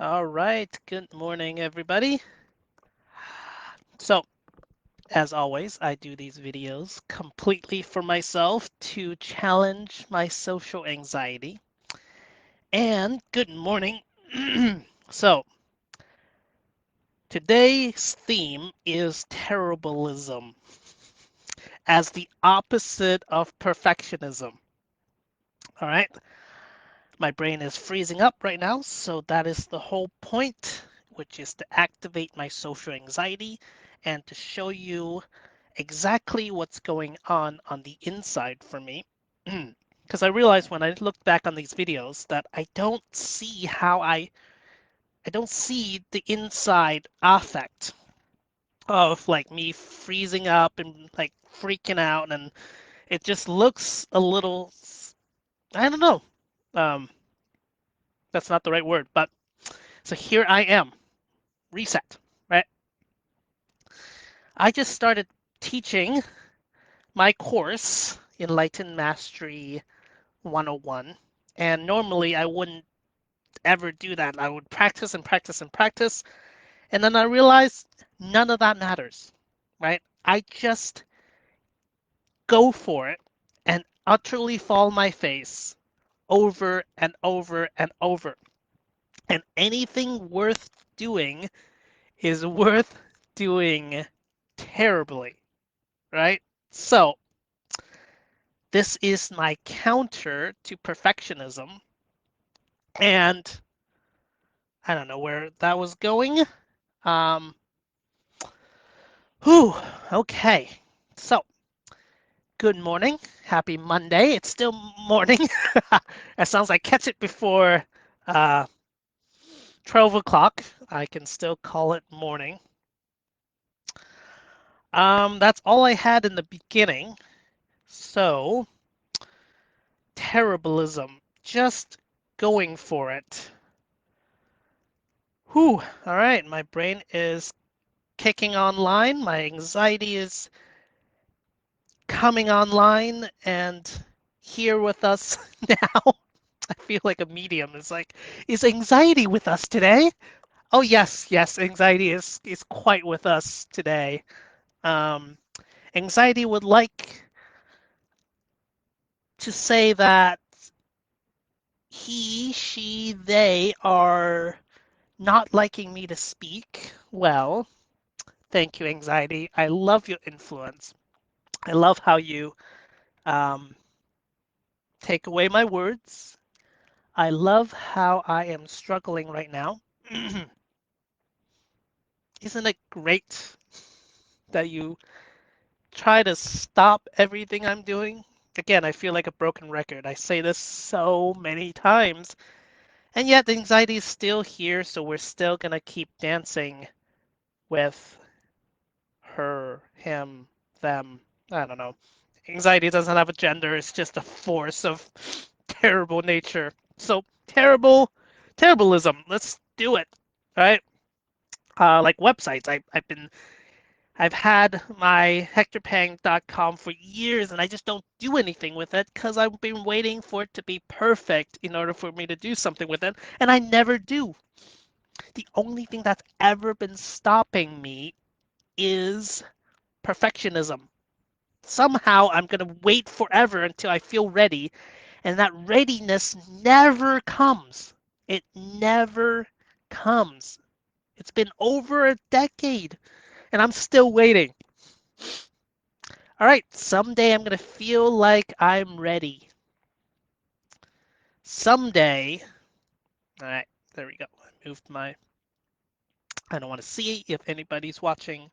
All right, good morning, everybody. So, as always, I do these videos completely for myself to challenge my social anxiety. And good morning. So, today's theme is terribleism as the opposite of perfectionism. All right, my brain is freezing up right now, so that is the whole point, which is to activate my social anxiety and to show you exactly what's going on the inside for me. Because I realized when I look back on these videos that I don't see the inside affect of like me freezing up and like freaking out, and it just looks a little, I don't know. Um, that's not the right word, but so here I am, reset, right? I just started teaching my course, Enlightened Mastery 101. And normally I wouldn't ever do that. I would practice and practice and practice. And then I realized none of that matters, right? I just go for it and utterly fall my face over and over and over. And anything worth doing is worth doing terribly, right? So, this is my counter to perfectionism. And I don't know where that was going. Um, whew, okay. So, good morning. Happy Monday. It's still morning. It sounds like catch it before uh, 12 o'clock. I can still call it morning. That's all I had in the beginning. So, terribleism. Just going for it. Whew. All right. My brain is kicking online. My anxiety is coming online and here with us now. I feel like a medium. It's like, is anxiety with us today? Oh yes, anxiety is quite with us today. Um, Anxiety would like to say that he, she, they are not liking me to speak well. Thank you, anxiety. I love your influence. I love how you um, take away my words. I love how I am struggling right now. Isn't it great that you try to stop everything I'm doing? Again, I feel like a broken record. I say this so many times, and yet the anxiety is still here, so we're still gonna keep dancing with her, him, them. I don't know. Anxiety doesn't have a gender, it's just a force of terrible nature. So, terribleism. Let's do it, right? Like websites. I've had my hectorpang.com for years and I just don't do anything with it because I've been waiting for it to be perfect in order for me to do something with it, and I never do. The only thing that's ever been stopping me is perfectionism. Somehow I'm going to wait forever until I feel ready, and that readiness never comes. It never comes. It's been over a decade and I'm still waiting. All right, someday I'm going to feel like I'm ready. Someday, all right, there we go. I moved my, I don't want to see if anybody's watching.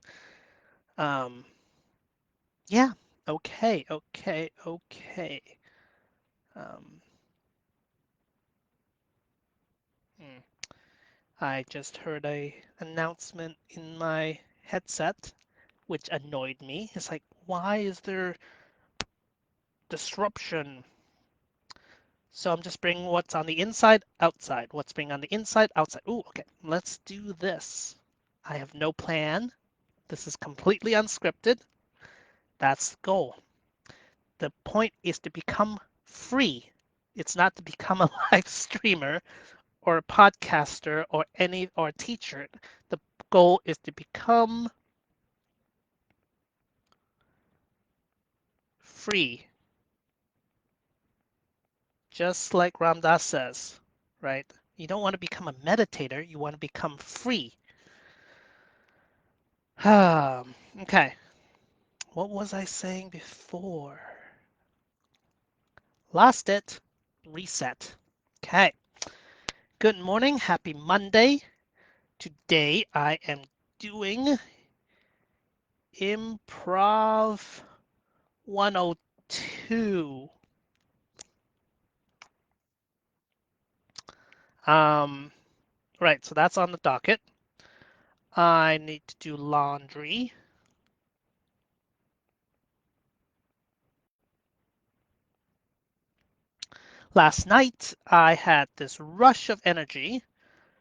Um, yeah, okay. Um, hmm. I just heard a announcement in my headset, which annoyed me. It's like, why is there disruption? So I'm just bringing what's on the inside, outside. What's being on the inside, outside. Ooh, okay. Let's do this. I have no plan. This is completely unscripted. That's the goal. The point is to become free. It's not to become a live streamer or a podcaster or a teacher. The goal is to become free, just like Ram Dass says, right? You don't want to become a meditator, you want to become free. Okay, what was I saying before? Lost it. Reset. Okay, good morning, happy Monday. Today I am doing Improv 102. Right, so that's on the docket. I need to do laundry. Last night, I had this rush of energy,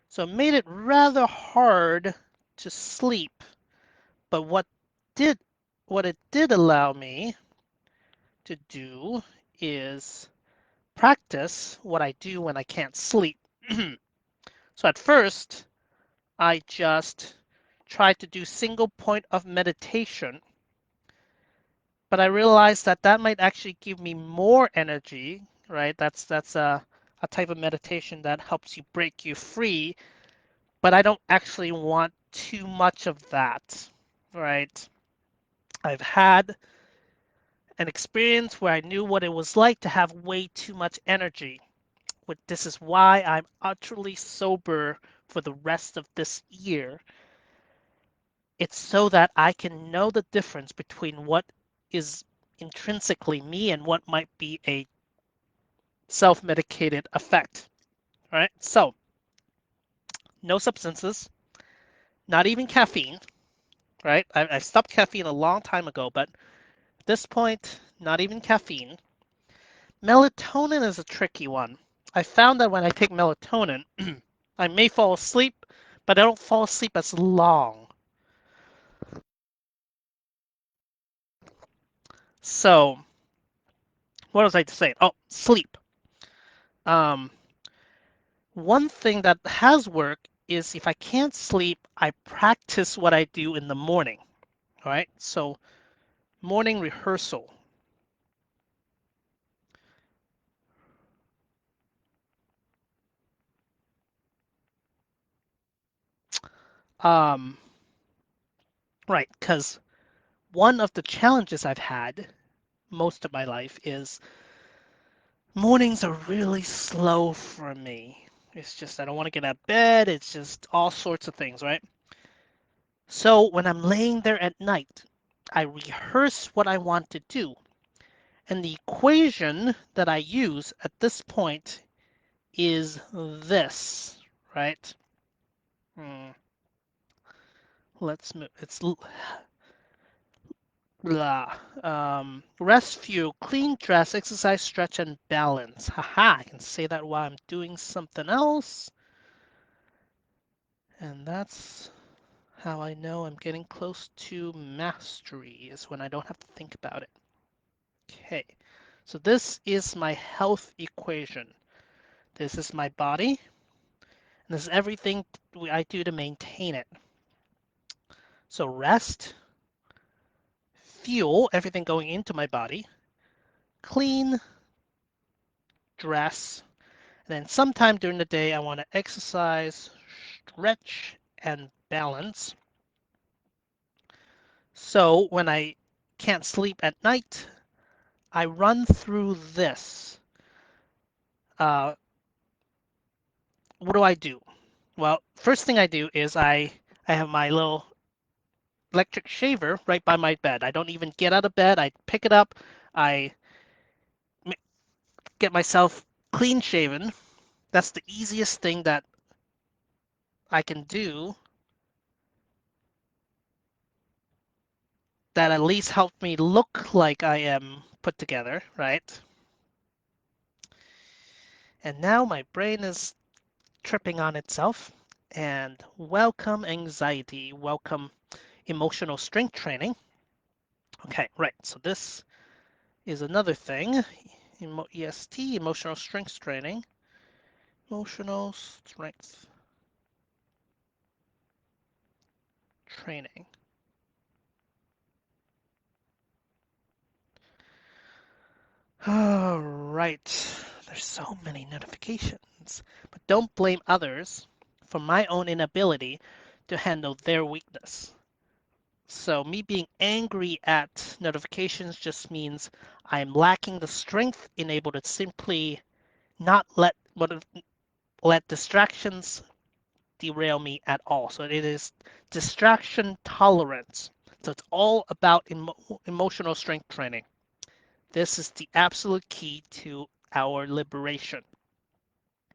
so it made it rather hard to sleep. But did what it did allow me to do is practice what I do when I can't sleep. So at first, I just tried to do single point of meditation, but I realized that that might actually give me more energy, right? That's a type of meditation that helps you break you free, but I don't actually want too much of that, right? I've had an experience where I knew what it was like to have way too much energy. This is why I'm utterly sober for the rest of this year. It's so that I can know the difference between what is intrinsically me and what might be a self-medicated effect. All right, so no substances, not even caffeine. Right, I stopped caffeine a long time ago, but at this point, not even caffeine. Melatonin is a tricky one. I found that when I take melatonin, I may fall asleep, but I don't fall asleep as long. So, what was I to say? Oh, sleep. Um, One thing that has worked is if I can't sleep, I practice what I do in the morning. All right, so morning rehearsal. Um, right, because one of the challenges I've had most of my life is mornings are really slow for me. It's just I don't want to get out of bed. It's just all sorts of things, right? So when I'm laying there at night, I rehearse what I want to do. And the equation that I use at this point is this, right? Hmm, let's move. It's blah. Rest, fuel, clean, dress, exercise, stretch, and balance. Haha, I can say that while I'm doing something else. And that's how I know I'm getting close to mastery, is when I don't have to think about it. Okay, so this is my health equation. This is my body, and this is everything I do to maintain it. So rest, fuel, everything going into my body, clean, dress, and then sometime during the day I want to exercise, stretch, and balance. So when I can't sleep at night, I run through this. Uh, what do I do? Well, first thing I do is I have my little electric shaver right by my bed. I don't even get out of bed. I pick it up. I get myself clean shaven. That's the easiest thing that I can do that at least helps me look like I am put together, right? And now my brain is tripping on itself. And welcome anxiety, welcome emotional strength training. Okay, right. So this is another thing. EST, emotional strength training. Emotional strength training. All right. There's so many notifications, but don't blame others for my own inability to handle their weakness. So me being angry at notifications just means I'm lacking the strength in able to simply not let distractions derail me at all. So it is distraction tolerance. So it's all about emotional strength training. This is the absolute key to our liberation.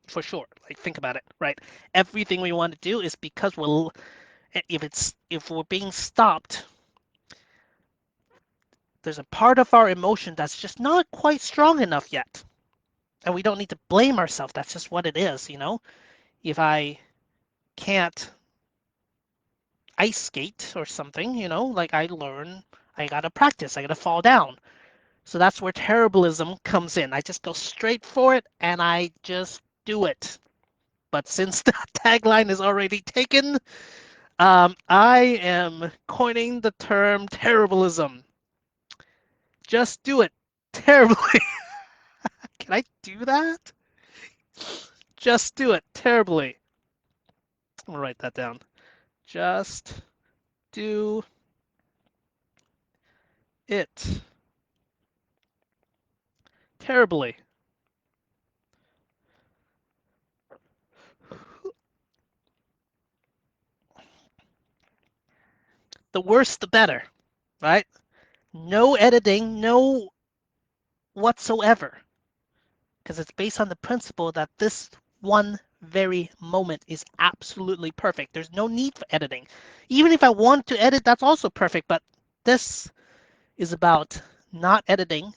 For sure. Like think about it, right? Everything we want to do is because if we're being stopped, there's a part of our emotion that's just not quite strong enough yet. And we don't need to blame ourselves. That's just what it is, you know? If I can't ice skate or something, you know, like I gotta practice, I gotta fall down. So that's where terribleism comes in. I just go straight for it and I just do it. But since the tagline is already taken, I am coining the term terribleism. Just do it terribly. Can I do that? Just do it terribly. I'm gonna write that down. Just do it terribly. The worse, the better, right? No editing, no whatsoever, because it's based on the principle that this one very moment is absolutely perfect. There's no need for editing. Even if I want to edit, that's also perfect, but this is about not editing,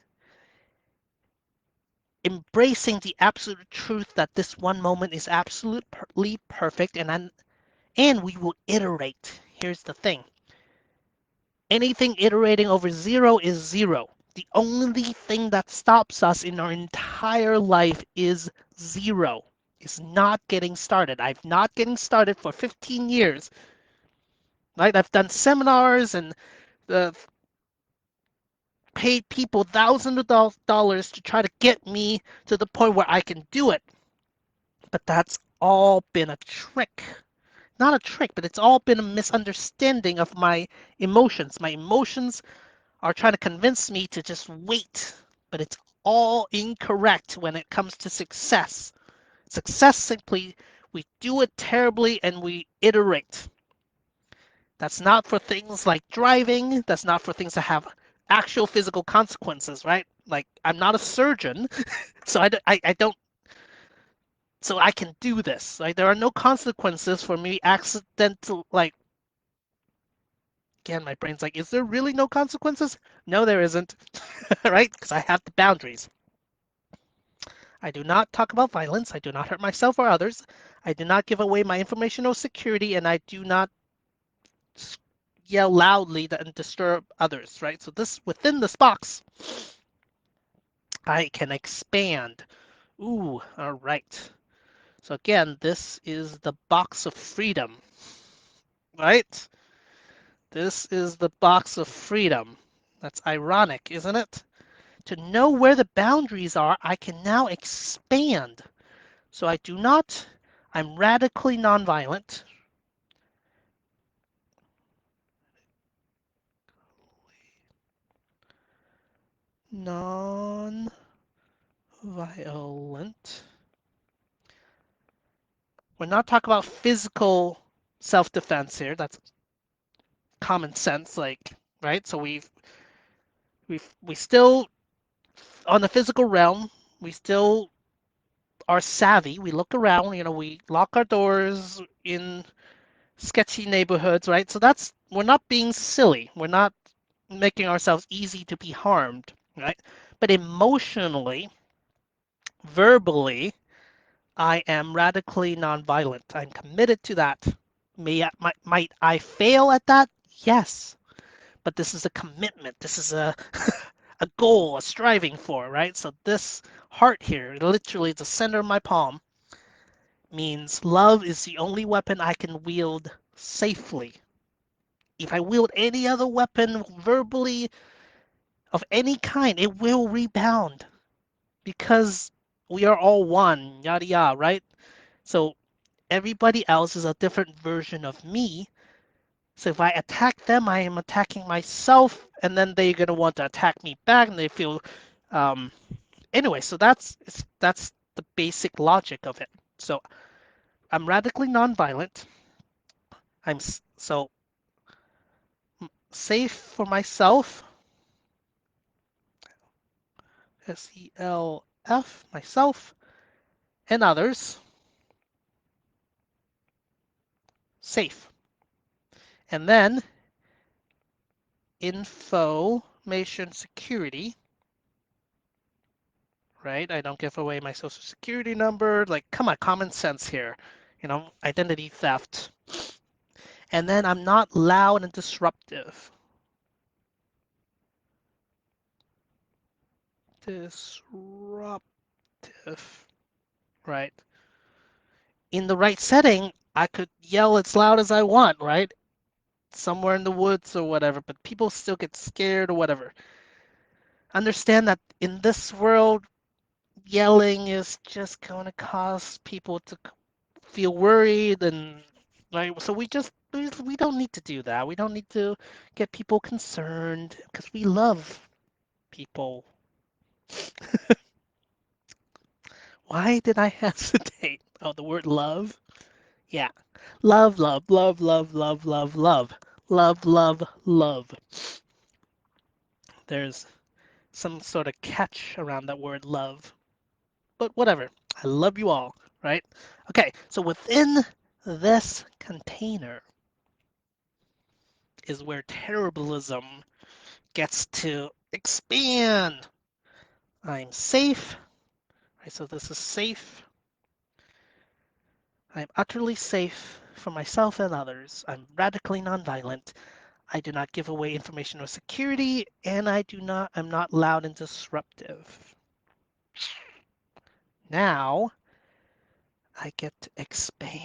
embracing the absolute truth that this one moment is absolutely perfect, and we will iterate. Here's the thing. Anything iterating over zero is zero. The only thing that stops us in our entire life is zero. Is not getting started. I've not getting started for 15 years. Right? I've done seminars and uh, paid people thousands of dollars to try to get me to the point where I can do it. But that's all been a trick. Not a trick, but it's all been a misunderstanding of my emotions. My emotions are trying to convince me to just wait, but it's all incorrect when it comes to success. Success simply, we do it terribly and we iterate. That's not for things like driving. That's not for things that have actual physical consequences, right? Like I'm not a surgeon, so I don't, so I can do this. Right? There are no consequences for me accidental, like, again, my brain's like, is there really no consequences? No, there isn't, right? Because I have the boundaries. I do not talk about violence. I do not hurt myself or others. I do not give away my informational security, and I do not yell loudly and disturb others, right? So this within this box, I can expand. Ooh, all right. So again, this is the box of freedom, right? This is the box of freedom. That's ironic, isn't it? To know where the boundaries are, I can now expand. So I do not, I'm radically nonviolent. Non-violent. We're not talking about physical self-defense here. That's common sense, like, right? So we still on the physical realm, we still are savvy. We look around, you know, we lock our doors in sketchy neighborhoods, right? So that's we're not being silly. We're not making ourselves easy to be harmed, right? But emotionally, verbally, I am radically nonviolent. I'm committed to that. Might I fail at that? Yes. But this is a commitment. This is a a goal, a striving for, right? So this heart here, literally the center of my palm, means love is the only weapon I can wield safely. If I wield any other weapon verbally of any kind, it will rebound because we are all one, yada yada, right? So everybody else is a different version of me. So if I attack them, I am attacking myself, and then they're gonna want to attack me back, and they feel. Um, anyway, so that's the basic logic of it. So I'm radically nonviolent. So safe for myself, SELF, myself, and others, safe. And then information security, right? I don't give away my social security number. Like, come on, common sense here. Identity theft. And then I'm not loud and disruptive. Disruptive, right? In the right setting, I could yell as loud as I want, right? Somewhere in the woods or whatever, but people still get scared or whatever. Understand that in this world, yelling is just going to cause people to feel worried and right. So we don't need to do that. We don't need to get people concerned because we love people. Why did I hesitate? Oh, the word love? Yeah. Love, love, love, love, love, love, love. Love, love, love. There's some sort of catch around that word love. But whatever. I love you all, right? Okay, so within this container is where terribleism gets to expand. I'm safe. Right, so this is safe. I'm utterly safe for myself and others. I'm radically nonviolent. I do not give away information or security, and I'm not loud and disruptive. Now I get to expand.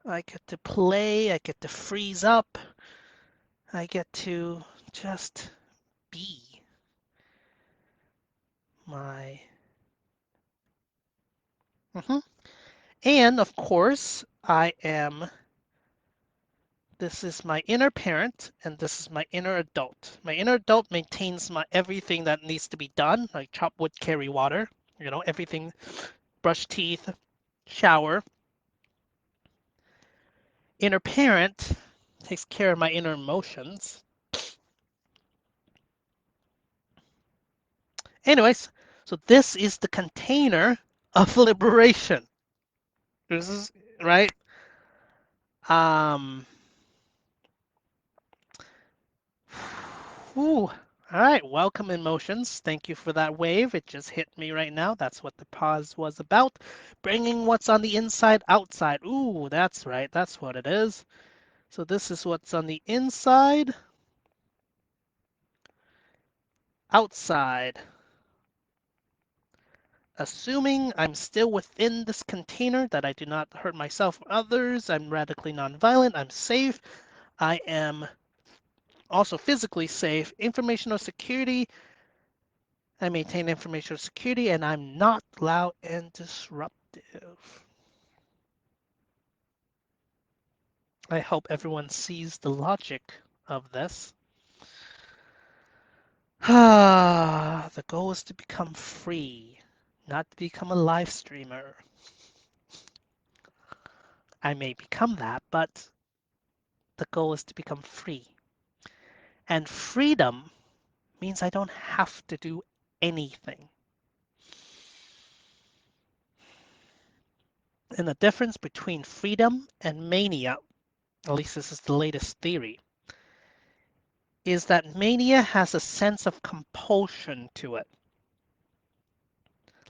I get to play, I get to freeze up, I get to just be my. Mhm. And of course, this is my inner parent and this is my inner adult. My inner adult maintains my everything that needs to be done, like chop wood, carry water, everything, brush teeth, shower. Inner parent takes care of my inner emotions. Anyways, so this is the container of liberation. This is right. Um, whew. All right, welcome emotions. Thank you for that wave. It just hit me right now. That's what the pause was about. Bringing what's on the inside outside. Ooh, that's right. That's what it is. So this is what's on the inside, outside. Assuming I'm still within this container, that I do not hurt myself or others, I'm radically nonviolent, I'm safe, I am also physically safe, informational security, I maintain informational security, and I'm not loud and disruptive. I hope everyone sees the logic of this. The goal is to become free, not to become a live streamer. I may become that, but the goal is to become free. And freedom means I don't have to do anything. And the difference between freedom and mania, at least this is the latest theory, is that mania has a sense of compulsion to it.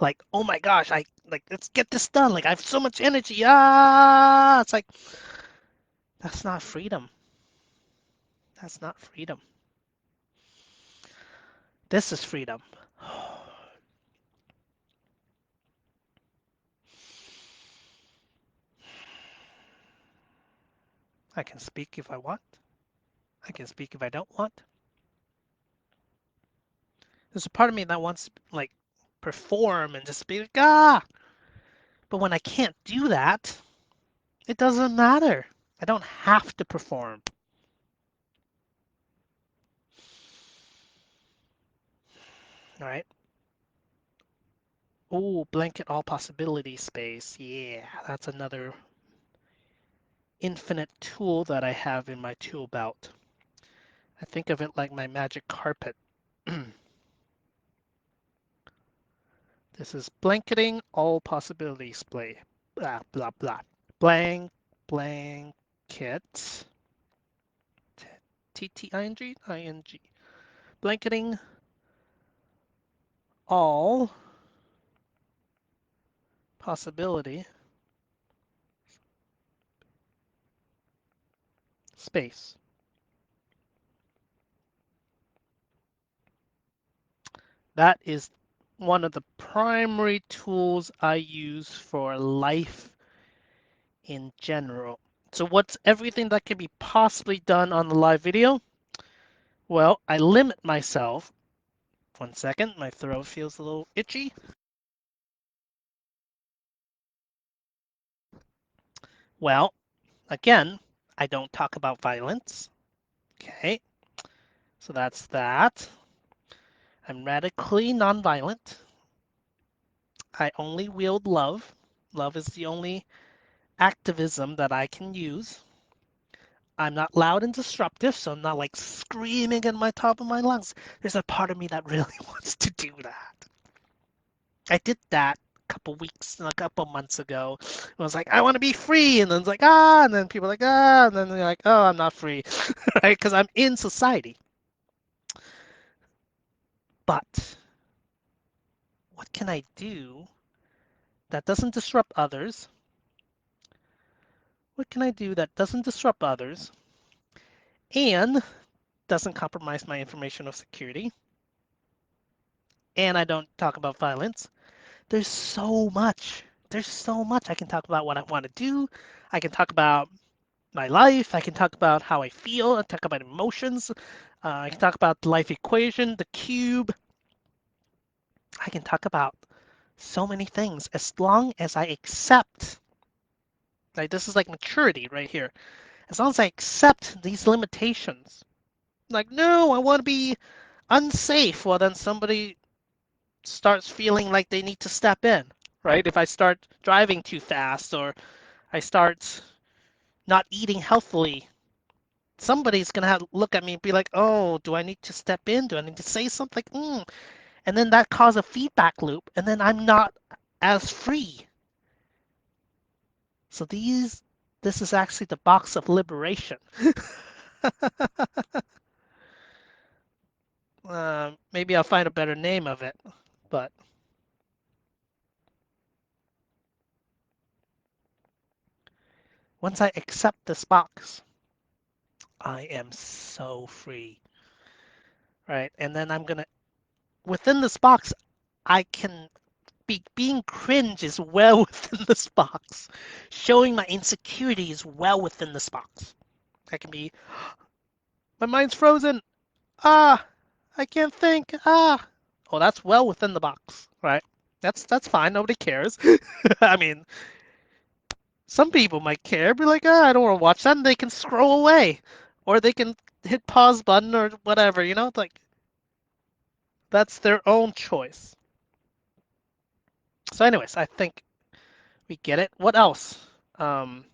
Like, oh my gosh, let's get this done. Like I have so much energy. It's like that's not freedom. That's not freedom. This is freedom. I can speak if I want. I can speak if I don't want. There's a part of me that wants to like perform and just be like, ah. But when I can't do that, it doesn't matter. I don't have to perform. All right. Oh, blanket all possibility space. Yeah, that's another infinite tool that I have in my tool belt. I think of it like my magic carpet. This is blanketing all possibilities play. Blah, blah, blah. Blank, blanket. T-T-I-N-G? I-N-G. Blanketing all possibility space. That is one of the primary tools I use for life in general. So what's everything that can be possibly done on the live video? Well, I limit myself. 1 second, my throat feels a little itchy. Well, again, I don't talk about violence. Okay, so that's that. I'm radically nonviolent. I only wield love. Love is the only activism that I can use. I'm not loud and disruptive, so I'm not like screaming at my top of my lungs. There's a part of me that really wants to do that. I did that a couple months ago. I was like, I want to be free, and then it's like, ah, and then people are like, ah, and then they're like, oh, I'm not free, right? Because I'm in society. But what can I do that doesn't disrupt others? What can I do that doesn't disrupt others and doesn't compromise my informational security? And I don't talk about violence. There's so much. There's so much. I can talk about what I want to do. I can talk about my life. I can talk about how I feel. I talk about emotions. I can talk about the life equation, the cube. I can talk about so many things as long as I accept. Like this is like maturity right here. As long as I accept these limitations. Like, no, I want to be unsafe. Well, then somebody starts feeling like they need to step in, right? If I start driving too fast or I start not eating healthily, somebody's gonna have to look at me and be like, "Oh, do I need to step in? Do I need to say something?" And then that causes a feedback loop, and then I'm not as free. So this is actually the box of liberation. Maybe I'll find a better name of it, but once I accept this box, I am so free, right? And then within this box, I can being cringe is well within this box. Showing my insecurity is well within this box. I can be, my mind's frozen. Ah, I can't think. Ah. Oh, that's well within the box, right? That's fine. Nobody cares. I mean, some people might care, be like, ah, I don't want to watch that, and they can scroll away, or they can hit pause button or whatever. Like that's their own choice. So, anyways, I think we get it. What else? Um,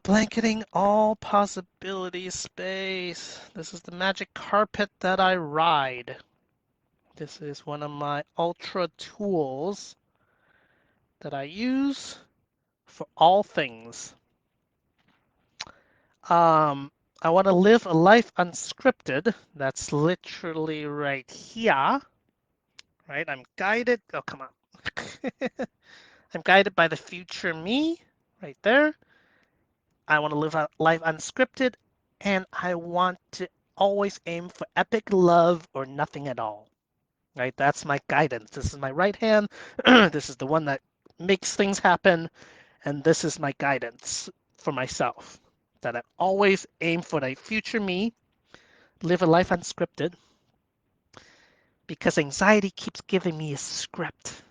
blanketing all possibility space. This is the magic carpet that I ride. This is one of my ultra tools that I use for all things. Um, I want to live a life unscripted. That's literally right here. Right? I'm guided. Oh, come on. I'm guided by the future me right there. I want to live a life unscripted, and I want to always aim for epic love or nothing at all. Right? That's my guidance. This is my right hand. This is the one that makes things happen, and this is my guidance. for myself, that I always aim for the future me, live a life unscripted, because anxiety keeps giving me a script.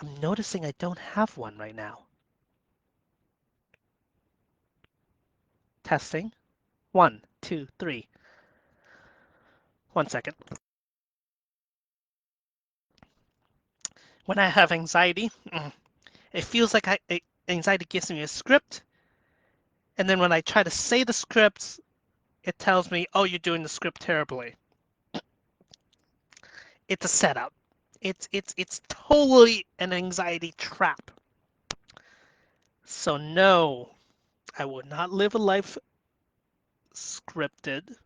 I'm noticing I don't have one right now. Testing. 1, 2, 3. 1 second. When I have anxiety, it feels like anxiety gives me a script, and then when I try to say the script, it tells me, "Oh, you're doing the script terribly." It's a setup. It's totally an anxiety trap. So no, I would not live a life scripted.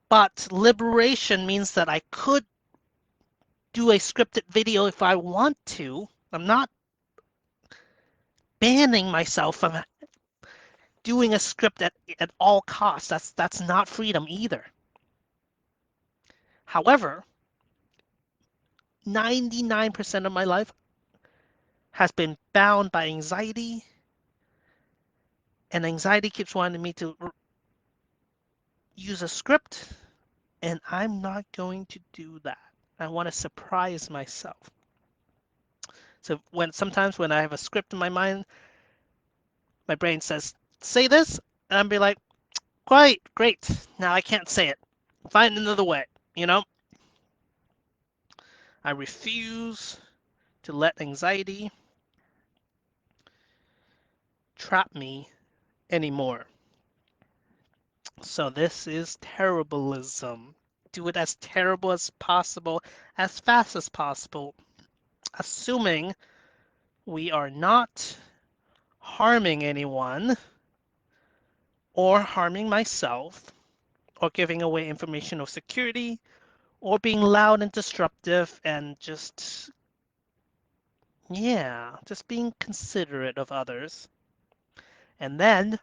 But liberation means that I could do a scripted video if I want to. I'm not banning myself from doing a script at all costs. That's not freedom either. However, 99% of my life has been bound by anxiety, and anxiety keeps wanting me to use a script, and I'm not going to do that. I want to surprise myself. So sometimes when I have a script in my mind, my brain says, say this, and I'll be like, great. Now I can't say it. Find another way, you know? I refuse to let anxiety trap me anymore. So this is terribleism. Do it as terrible as possible, as fast as possible, assuming we are not harming anyone or harming myself or giving away informational security or being loud and disruptive and just, yeah, just being considerate of others. And then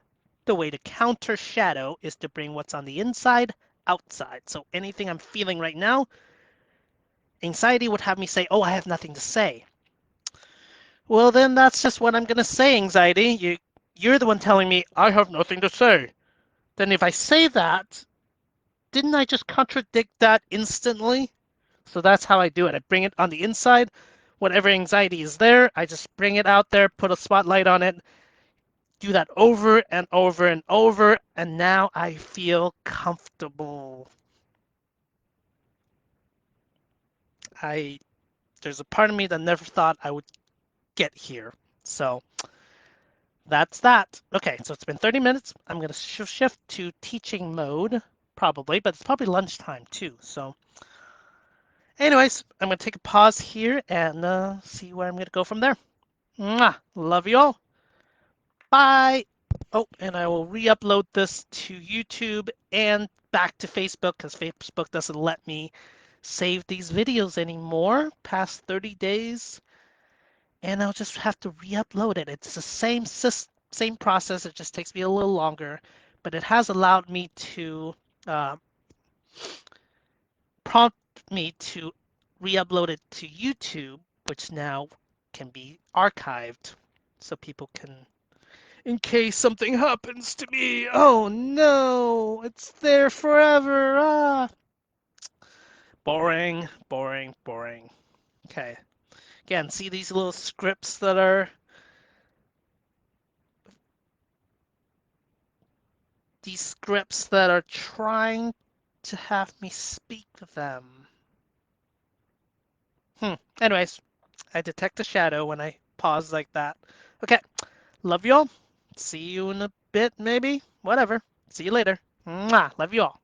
the way to counter shadow is to bring what's on the inside outside. So anything I'm feeling right now, anxiety would have me say, oh, I have nothing to say. Well, then that's just what I'm going to say, anxiety. You're the one telling me I have nothing to say. Then if I say that, didn't I just contradict that instantly? So that's how I do it. I bring it on the inside. Whatever anxiety is there, I just bring it out there, put a spotlight on it, do that over and over and over, and now I feel comfortable. There's a part of me that never thought I would get here. So that's that. Okay, so it's been 30 minutes. I'm going to shift to teaching mode, probably, but it's probably lunchtime too. So anyways, I'm going to take a pause here and see where I'm going to go from there. Mwah! Love you all. Bye. Oh, and I will re-upload this to YouTube and back to Facebook because Facebook doesn't let me save these videos anymore past 30 days. And I'll just have to re-upload it. It's the same process. It just takes me a little longer, but it has allowed me to uh, prompt me to re-upload it to YouTube, which now can be archived so people can, in case something happens to me. Oh no, it's there forever. Ah. Boring, boring, boring. Okay. Again, see these little scripts that are trying to have me speak them. Anyways, I detect a shadow when I pause like that. Okay. Love y'all. See you in a bit, maybe. Whatever. See you later. Mwah. Love you all.